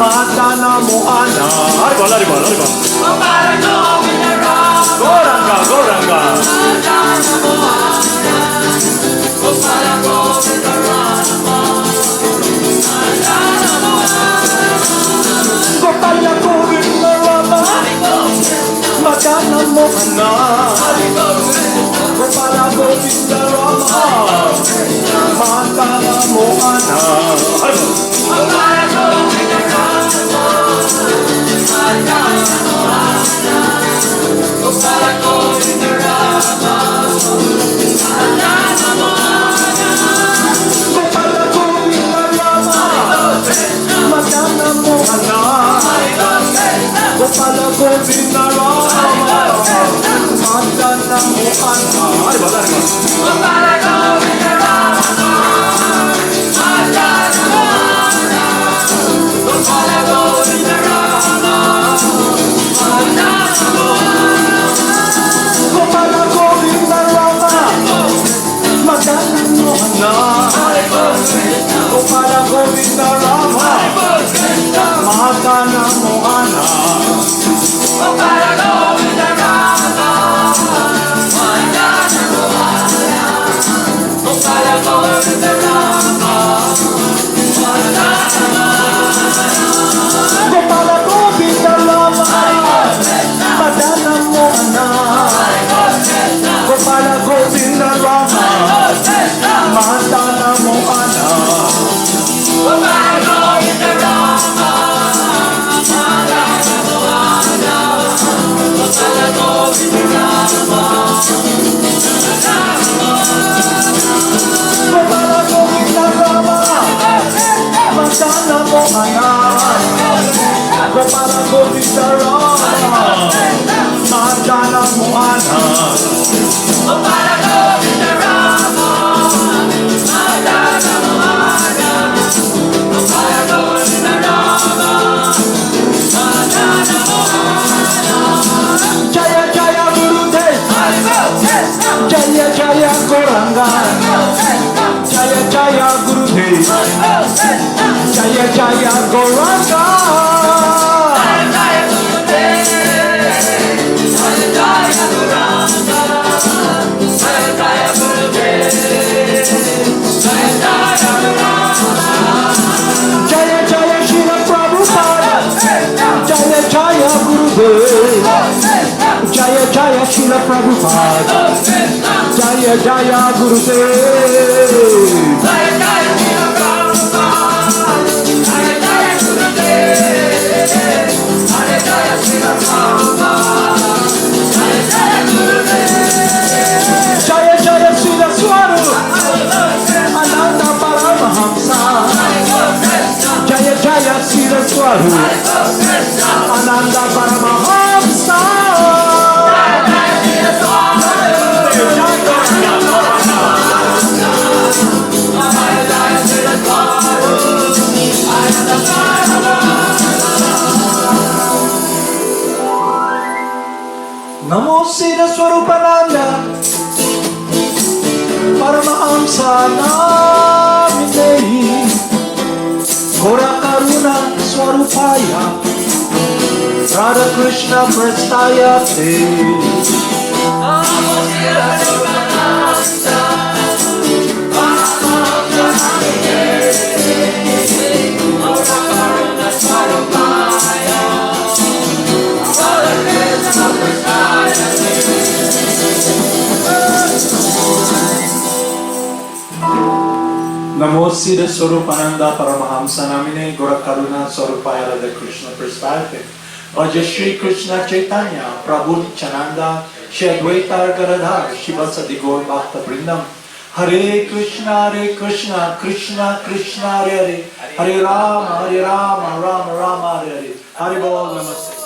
Madana Mohana. Haribol, haribol, haribol. Gopala Govinda Rama, Goranga, Goranga. Madana Mohana. Gopala Govinda Rama, Madana Mohana. Gopala Govinda Rama, Madana Mohana. Gopala Govinda Rama, Madana Mohana. Haribol. Gopala Govinda Rama, Madana Mohana. Gopala Govinda Rama, Madana Mohana. Gopala Govinda Rama, Madana Mohana. Gopala Govinda Rama, Madana Mohana. Haribol, haribol. Gopala Govinda Rama, Madana Mohana. Gopala Govinda Rama, Madana Mohana. Gopala Govinda Rama, Madana Mohana. Gopala Govinda Rama, Madana Mohana. Gopala Govinda Rama, Madana Mohana. Gopala Govinda Rama, Madana Mohana. Gopala Govinda Rama, Madana Mohana. Gopala Govinda Rama, Madana Mohana. Gopala Govinda Rama, Madana Mohana. Gopala Govinda Rama, Madana Mohana. Gopala Govinda Rama, Madana Mohana. Gopala Govinda Rama, Madana Mohana. Gopala Govinda Rama, Madana Mohana. Gopala Govinda Rama, Madana Mohana. Jaya Jaya Gurudev, Jaya Jaya Goranga, Jaya Jaya Gurudev, Jaya Jaya Goranga. Jaya Jaya Shila Prabhupada, Jaya Jaya Gurudev, Jaya Jaya Shila Prabhupada, Jaya Jaya Gurudev. Jaya Jaya Siddhaswarupananda, Siddhaswarupananda Paramahamsa. Namo Siddhaswarupananda Paramahamsa Namine Gora Karuna Swarupaya Radha Krishna Prastayate. Namo Siddhaswarupananda Paramahamsa Namine Gora Karuna Swarupaya Radha Krishna Prastayate. Raja Shri Krishna Chaitanya Prabhu Nityananda Shri Advaita Gadadhar Shivasadi Gaur Bhakta Vrindam. Hare Krishna Krishna Krishna Hare Hare Hare Rama Rama Rama Hare Hare. Hare Bol Namaste.